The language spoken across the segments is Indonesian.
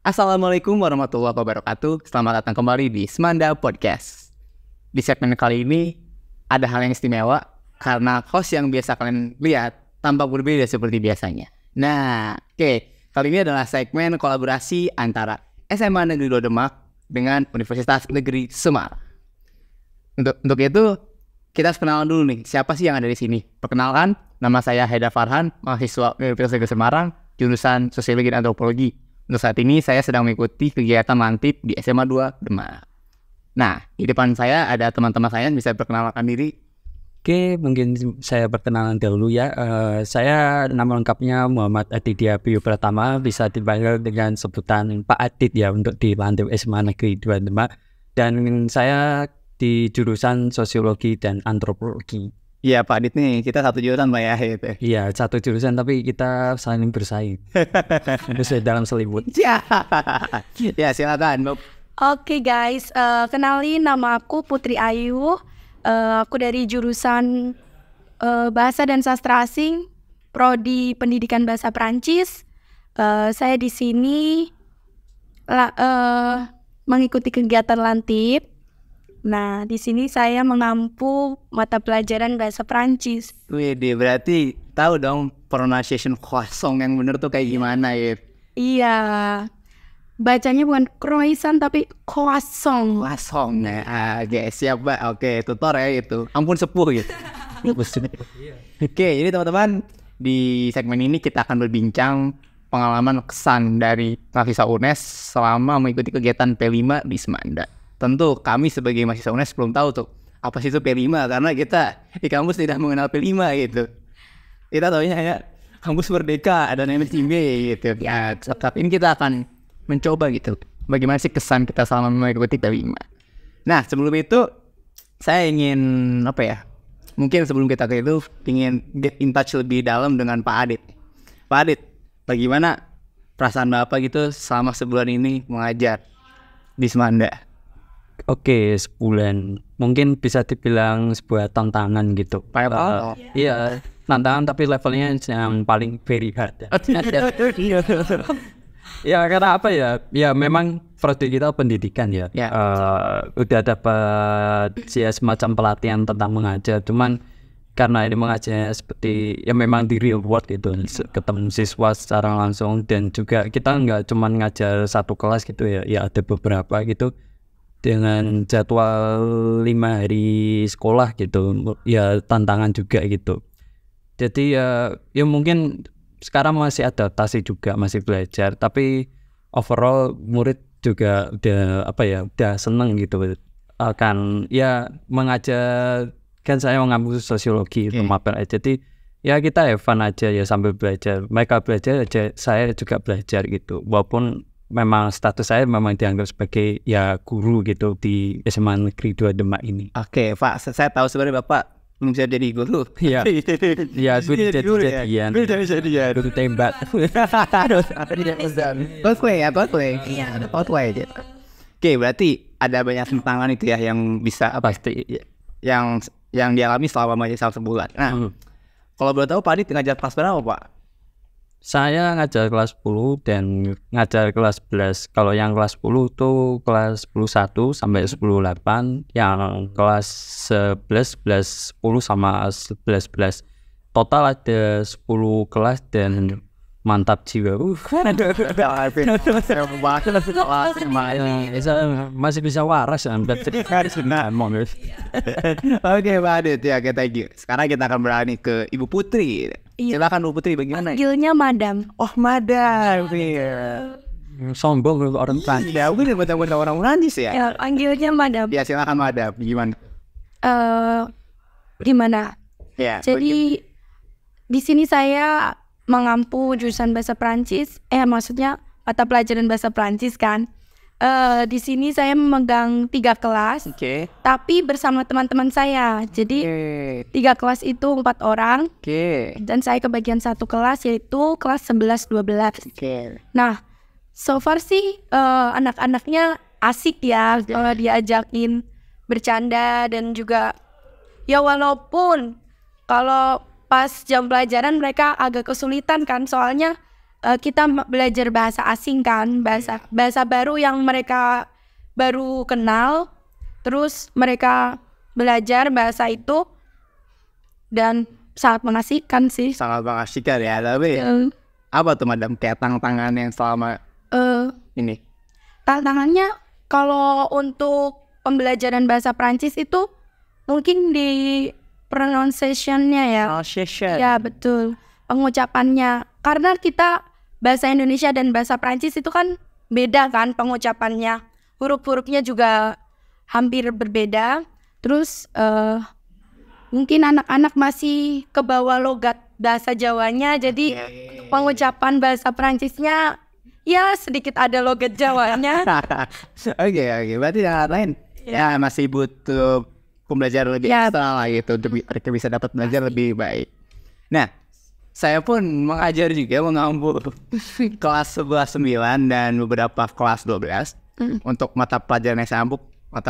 Assalamualaikum warahmatullahi wabarakatuh. Selamat datang kembali di Semanda Podcast. Di segmen kali ini ada hal yang istimewa karena host yang biasa kalian lihat tampak berbeda seperti biasanya. Nah, kali ini adalah segmen kolaborasi antara SMA Negeri 2 Demak dengan Universitas Negeri Semarang. Untuk itu kita harus kenalan dulu nih, siapa sih yang ada di sini? Perkenalkan, nama saya Haidar Farhan, mahasiswa Universitas Negeri Semarang, jurusan Sosiologi dan Antropologi. Untuk saat ini saya sedang mengikuti kegiatan lantip di SMA 2 Demak. Nah, di depan saya ada teman-teman saya yang bisa perkenalkan diri. Oke, mungkin saya perkenalan dahulu ya. Saya nama lengkapnya Muhammad Aditya Bio Pratama, bisa dipanggil dengan sebutan Pak Adit ya untuk di lantip SMA Negeri 2 Demak. Dan saya di jurusan Sosiologi dan Antropologi. Iya Pak Adit nih, kita satu jurusan Pak ya gitu. Iya, satu jurusan tapi kita saling bersaing. Terus dalam selimut. Ya silakan. Oke guys, kenalin nama aku Putri Ayu. Aku dari jurusan Bahasa dan Sastra Asing, Prodi Pendidikan Bahasa Perancis. Saya di sini mengikuti kegiatan lantip. Nah, di sini saya mengampu mata pelajaran bahasa Prancis. Wih, berarti tahu dong pronunciation croissant yang bener tuh kayak gimana ya? Iya, bacanya bukan croissant tapi croissant. Croissant ya, oke siap Mbak. Oke, tutor ya itu. Ampun sepuh gitu. Oke, jadi teman-teman di segmen ini kita akan berbincang pengalaman kesan dari mahasiswa UNES selama mengikuti kegiatan P5 di Semanda. Tentu kami sebagai mahasiswa UNES belum tahu tuh apa sih itu P5 karena kita di kampus tidak mengenal P5 gitu. Kita tahunya hanya kampus Merdeka dan MSIB gitu. Ya, saat ini kita akan mencoba gitu. Bagaimana sih kesan kita selama mengikuti P5. Nah, sebelum itu saya ingin mungkin sebelum kita ke itu ingin get in touch lebih dalam dengan Pak Adit. Pak Adit, bagaimana perasaan Bapak gitu selama sebulan ini mengajar di Semanda? Oke, sebulan. Mungkin bisa dibilang sebuah tantangan gitu. Iya, tantangan tapi levelnya yang paling very hard. Ya karena apa ya? Ya memang prodi kita pendidikan ya. Udah dapat semacam pelatihan tentang mengajar. Cuman karena ini mengajarnya seperti ya memang di real world gitu, ketemu siswa secara langsung dan juga kita nggak cuma ngajar satu kelas gitu ya. Ya ada beberapa gitu. Dengan jadwal 5 hari sekolah gitu, ya tantangan juga gitu. Jadi ya mungkin sekarang masih adaptasi juga, masih belajar. Tapi overall murid juga udah seneng gitu. Kan ya mengajar, kan saya mengambil sosiologi jadi ya kita have fun aja ya sambil belajar. Mereka belajar aja, saya juga belajar gitu. Walaupun memang status saya memang dianggap sebagai ya guru gitu di SMA Negeri 2 Demak ini. Oke, Pak, saya tahu sebenarnya Bapak belum bisa jadi guru. Iya. Ya, gue jadi-jadian. Guru tembak. Cosplay aja. Oke, berarti ada banyak tantangan itu ya yang bisa Pasti. yang dialami selama mahasiswa sebulan. Nah, kalau boleh tahu Pak Adit ngajar kelas berapa, Pak? Saya ngajar kelas 10 dan ngajar kelas 11. Kalau yang kelas 10 tuh kelas 10 1 sampai 10 8, yang kelas 11 11 10 sama 11 11. Total ada 10 kelas dan mantap jiwa. Masih bisa waras ya. Oke, Pak Adit ya, thank you. Sekarang kita akan beralih ke Ibu Putri. Iya. Silakan Bu Putri, bagaimana? Panggilnya Madam. Oh, Madam. Iya. Sombong orang Prancis. Ya, mungkin buat orang Prancis ya. Ya, panggilnya Madam. Ya, silakan Madam. Gimana? Gimana? Ya. Jadi di sini saya mengampu jurusan bahasa Prancis. Maksudnya mata pelajaran bahasa Prancis kan. Di sini saya memegang 3 kelas. Oke. Tapi bersama teman-teman saya. Jadi 3 kelas itu 4 orang. Oke. Dan saya kebagian 1 kelas yaitu kelas 11 12. Oke. Nah, so far sih anak-anaknya asik ya kalau diajakin bercanda dan juga ya walaupun kalau pas jam pelajaran mereka agak kesulitan kan soalnya kita belajar bahasa asing kan, bahasa baru yang mereka baru kenal, terus mereka belajar bahasa itu dan sangat mengasihkan sih. Sangat mengasihkan ya, tapi apa tuh Madam kayak tantangan yang selama ini? Tantangannya kalau untuk pembelajaran bahasa Prancis itu mungkin di pronunciation-nya ya. Pronunciation. Ya betul, pengucapannya. Karena kita bahasa Indonesia dan bahasa Prancis itu kan beda kan pengucapannya. Huruf-hurufnya juga hampir berbeda. Terus mungkin anak-anak masih kebawa logat bahasa Jawanya, jadi pengucapan bahasa Prancisnya ya sedikit ada logat Jawanya. Oke, berarti yang lain ya masih butuh pembelajaran lebih ekstra lah gitu, mereka bisa dapat belajar lebih baik. Nah, saya pun mengajar juga mengambil kelas 11-9 dan beberapa kelas 12 untuk mata pelajaran yang sama, mata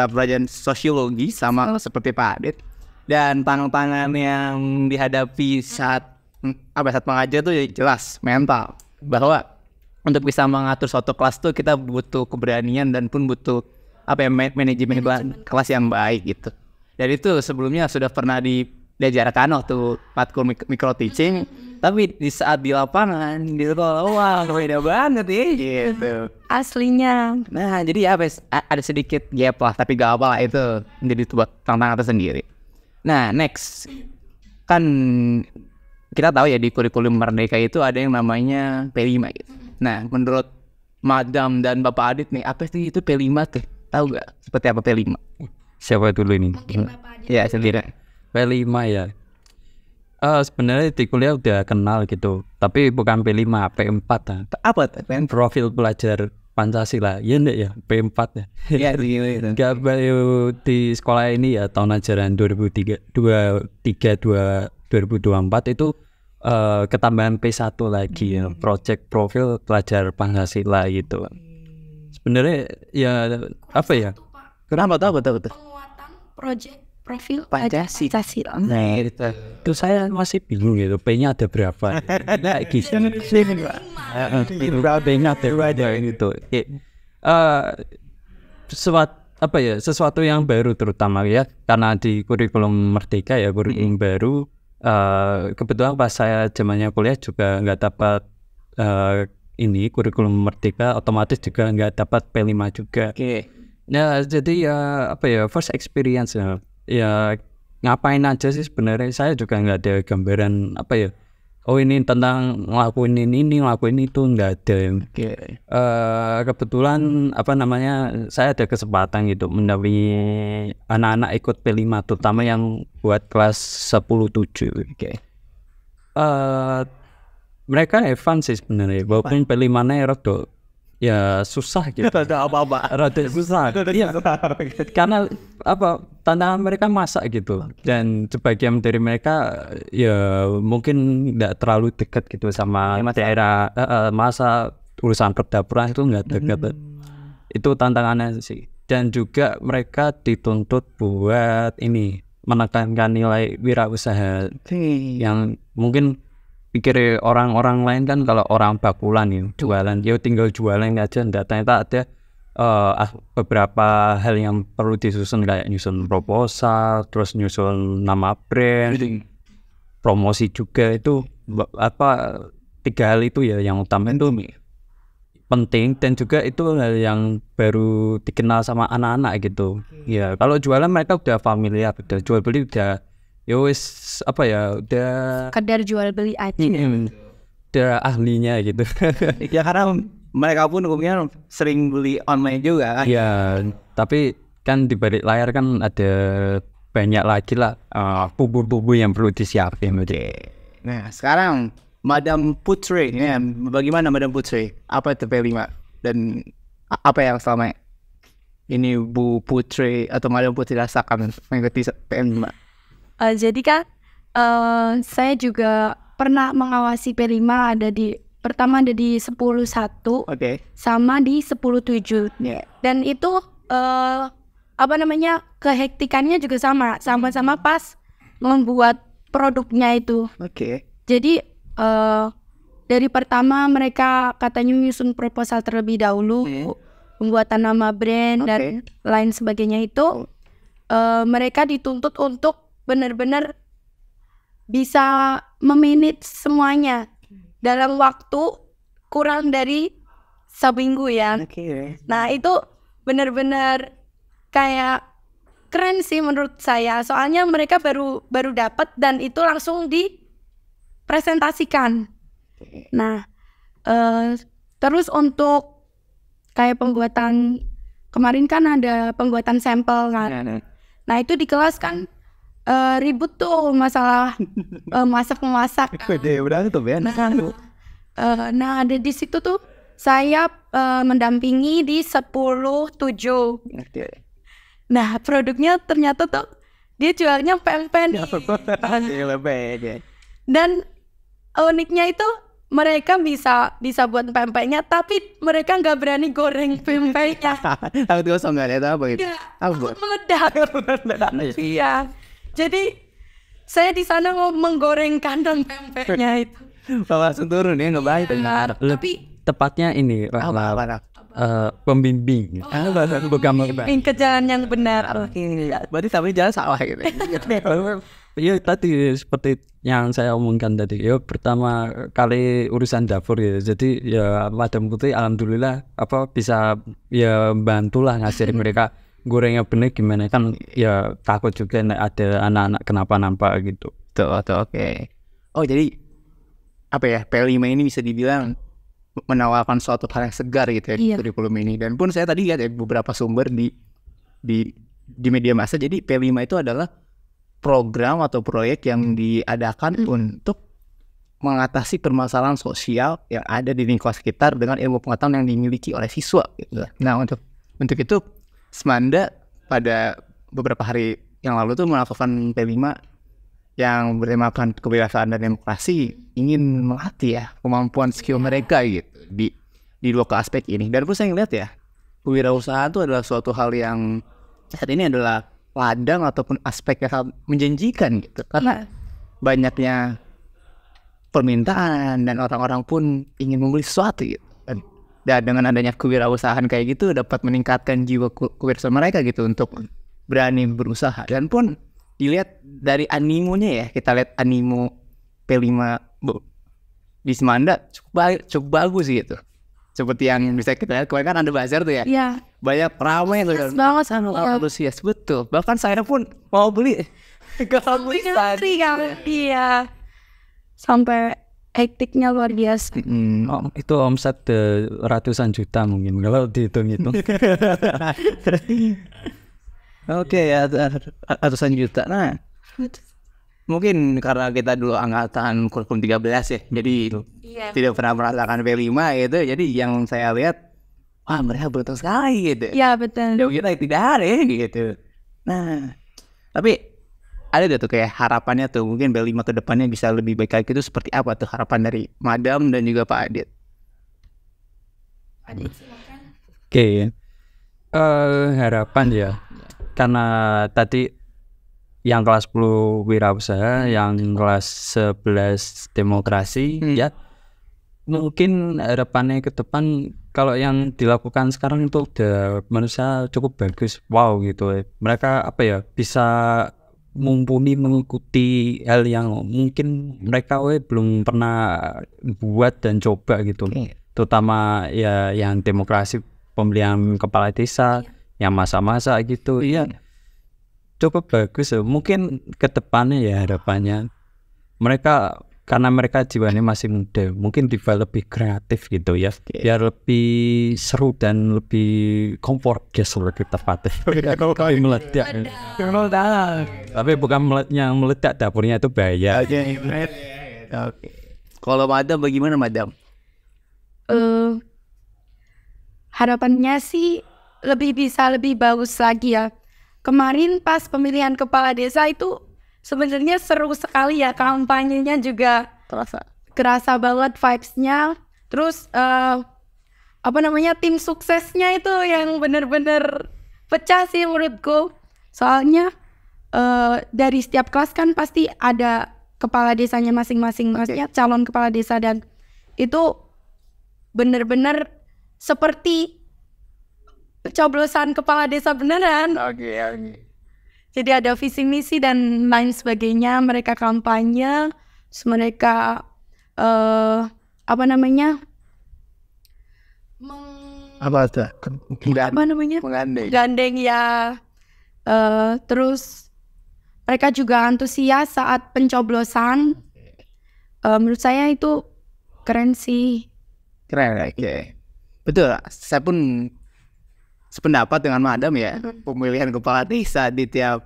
pelajaran sosiologi sama seperti Pak Adit. Dan tantangan yang dihadapi saat mengajar tuh jelas mental, bahwa untuk bisa mengatur suatu kelas tuh kita butuh keberanian dan pun butuh manajemen kelas yang baik gitu. Dan itu sebelumnya sudah pernah diajarkan waktu matkul micro teaching, tapi di saat di lapangan di sekolah, wah beda banget ya gitu. Aslinya. Nah jadi ada sedikit gap lah, tapi gak apa lah, itu menjadi buat tantangan tersendiri. Nah next, kan kita tahu ya di kurikulum Merdeka itu ada yang namanya P5 gitu. Nah menurut Madam dan Bapak Adit nih, apa sih itu P5 tuh? Tahu gak seperti apa P5? Siapa dulu ini? Mungkin Bapak Adit. Ya sendiri. P5 ya. Sebenarnya di kuliah udah kenal gitu, tapi bukan P5, P4 ya. Apa tuh? Profil pelajar Pancasila. Ya enggak ya, P4 ya. Iya gitu. Gak baru di sekolah ini ya, tahun ajaran 2023 2024 itu ketambahan P1 lagi ya, project profil pelajar Pancasila gitu. Sebenarnya ya apa ya? Kenapa tahu? Penguatan project profil Pancasila. Nah itu saya masih bingung gitu, P-nya ada berapa? Nah gitu. P-nya ada berapa gitu. Sesuatu yang baru terutama ya, karena di kurikulum Merdeka ya, kurikulum baru. Kebetulan pas saya zamannya kuliah juga nggak dapat ini kurikulum Merdeka, otomatis juga nggak dapat P5 juga. Nah jadi ya first experience ya ngapain aja sih sebenarnya, saya juga nggak ada gambaran oh ini tentang ngelakuin ini ngelakuin itu, nggak ada. Kebetulan saya ada kesempatan gitu mendampingi anak-anak ikut P5, terutama yang buat kelas 10-7. Mereka fun sih sebenarnya, walaupun P5-nya rada ya susah gitu. Rada susah. Karena tantangan mereka masak gitu, dan sebagian dari mereka ya mungkin nggak terlalu dekat gitu sama daerah, masa urusan perdapuran itu nggak dekat. Itu tantangannya sih. Dan juga mereka dituntut buat menekankan nilai wirausaha yang mungkin pikir orang-orang lain kan, kalau orang bakulan ya jualan, tinggal jualan aja, ternyata ada beberapa hal yang perlu disusun, kayak nyusun proposal, terus nyusun nama brand, promosi juga. Itu 3 hal itu ya yang utama itu penting, dan juga itu hal yang baru dikenal sama anak-anak gitu. Ya kalau jualan mereka udah familiar, udah jual beli udah udah kadar jual beli aja. Udah ahlinya gitu. Ya karena mereka pun umumnya sering beli online juga kan. Ya, tapi kan di balik layar kan ada banyak lagi lah bumbu-bumbu yang perlu disiapin. Nah sekarang Madam Putri, ya, bagaimana Madam Putri? Apa itu P5 dan apa yang selama ini Bu Putri atau Madam Putri rasakan mengikuti P5? Jadi kan saya juga pernah mengawasi P5, pertama ada di 10.1 sama di 10.7. Dan itu kehektikannya juga sama-sama pas membuat produknya itu. Jadi dari pertama mereka katanya menyusun proposal terlebih dahulu, pembuatan nama brand dan lain sebagainya itu, mereka dituntut untuk benar-benar bisa memanage semuanya dalam waktu kurang dari seminggu ya. Nah itu benar-benar kayak keren sih menurut saya, soalnya mereka baru dapat dan itu langsung dipresentasikan. Nah terus untuk kayak pembuatan kemarin kan ada pembuatan sampel kan. Nah itu di kelas kan ribut tuh masalah masak-masak. Nah ada di situ tuh saya mendampingi di 10-7. Nah produknya ternyata tuh dia jualnya pempek. Dan uniknya itu mereka bisa buat pempeknya, tapi mereka nggak berani goreng pempeknya. Takut gosong nggak ada apa gitu? Takut meledak. Iya. Jadi saya di sana mau menggoreng kandang pempeknya itu. Langsung turun ya, nggak baik. Benar. Tapi tepatnya ini pembimbing. bukan ke jalan yang benar. Berarti tapi jalan salah gitu. Ya tadi seperti yang saya omongkan tadi, ya pertama kali urusan dapur ya, jadi ya Madam Putri alhamdulillah bisa ya bantulah ngajarin mereka gorengnya bener gimana, kan ya takut juga ada anak-anak kenapa-napa gitu. Oke. Oh jadi P5 ini bisa dibilang menawarkan suatu hal yang segar gitu ya, kurikulum ini. Dan pun saya tadi lihat ya beberapa sumber di media massa, jadi P5 itu adalah program atau proyek yang diadakan untuk mengatasi permasalahan sosial yang ada di lingkungan sekitar dengan ilmu pengetahuan yang dimiliki oleh siswa gitu. Nah untuk itu Semanda pada beberapa hari yang lalu tuh melakukan P5 yang bertemakan kebebasan dan demokrasi, ingin melatih ya kemampuan skill mereka gitu di dua aspek ini. Dan pun saya ngeliat ya, kewirausahaan itu adalah suatu hal yang saat ini adalah ladang ataupun aspek yang sangat menjanjikan gitu, karena banyaknya permintaan dan orang-orang pun ingin membeli sesuatu gitu. Dan dengan adanya kewirausahaan kayak gitu dapat meningkatkan jiwa kewirausahaan mereka gitu untuk berani berusaha. Dan pun dilihat dari animonya ya, kita lihat animo P5 di Semanda cukup bagus gitu. Seperti yang bisa kita lihat kemarin kan ada bazar tuh ya. Iya. Banyak ramai tuh. Banget antusias, betul. Bahkan saya pun mau beli. Iya. Sampai hektiknya luar biasa. Itu omset ratusan juta mungkin kalau dihitung-hitung. Oke ya, ratusan juta. Nah, mungkin karena kita dulu angkatan kurikulum 13 ya, jadi tidak pernah merasakan P5 gitu. Jadi yang saya lihat, wah mereka beruntung sekali gitu. Iya betul. Jauh kita tidak ada gitu. Nah, tapi ada tuh kayak harapannya tuh, mungkin P5 ke depannya bisa lebih baik lagi itu seperti apa tuh harapan dari Madam dan juga Pak Adit? Oke, harapan ya, karena tadi yang kelas 10 wirausaha, yang kelas 11 demokrasi ya, mungkin harapannya ke depan kalau yang dilakukan sekarang itu udah manusia cukup bagus, wow gitu. Mereka bisa mumpuni mengikuti hal yang mungkin mereka belum pernah buat dan coba gitu. Terutama ya yang demokrasi, pemilihan kepala desa, yang masa-masa gitu. Iya. Cukup bagus. Mungkin ke depannya ya harapannya mereka, karena mereka jiwanya masih muda, mungkin lebih kreatif gitu ya, biar lebih seru dan lebih comfort guys lebih tepatnya. Meledak. Tapi bukan yang meledak dapurnya itu bahaya. Oke. Kalau Madam bagaimana Madam? Harapannya sih lebih bagus lagi ya. Kemarin pas pemilihan kepala desa itu sebenarnya seru sekali ya, kampanyenya juga kerasa banget vibes-nya. Terus tim suksesnya itu yang bener-bener pecah sih menurutku. Soalnya dari setiap kelas kan pasti ada kepala desanya masing-masing, maksudnya calon kepala desa, dan itu benar-benar seperti pencoblosan kepala desa beneran. Oke. Jadi ada visi misi dan lain sebagainya. Mereka kampanye, terus mereka Menggandeng. Menggandeng ya. Terus mereka juga antusias saat pencoblosan. Menurut saya itu keren sih. Keren, oke. Betul, saya pun sependapat dengan Madam ya. Pemilihan kepala desa di tiap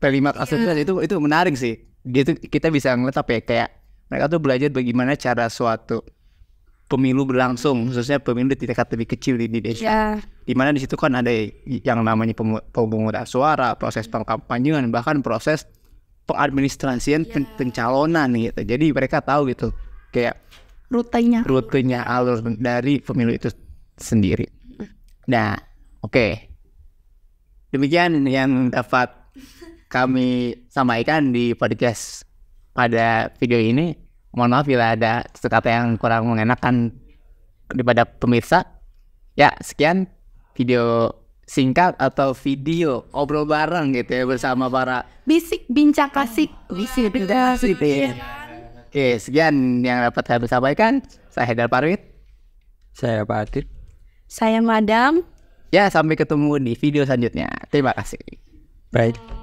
P5 asosiasi itu menarik sih. Dia tuh kita bisa ngeliat apa ya, kayak mereka tuh belajar bagaimana cara suatu pemilu berlangsung, khususnya pemilu di tingkat lebih kecil di desa. Dimana di situ kan ada yang namanya pemungutan suara, proses pengkampanyean, bahkan proses pengadministrasian pencalonan gitu. Jadi mereka tahu gitu kayak rutenya alur dari pemilu itu sendiri. Nah, oke. Demikian yang dapat kami sampaikan di podcast pada video ini. Mohon maaf bila ada kata yang kurang mengenakan daripada pemirsa. Ya, sekian video singkat atau video obrol bareng gitu ya bersama para bincang kasih. Oke, sekian yang dapat saya sampaikan. Saya Haidar Parwit. Saya Pak Adit. Saya Madam. Ya, sampai ketemu di video selanjutnya. Terima kasih. Baik.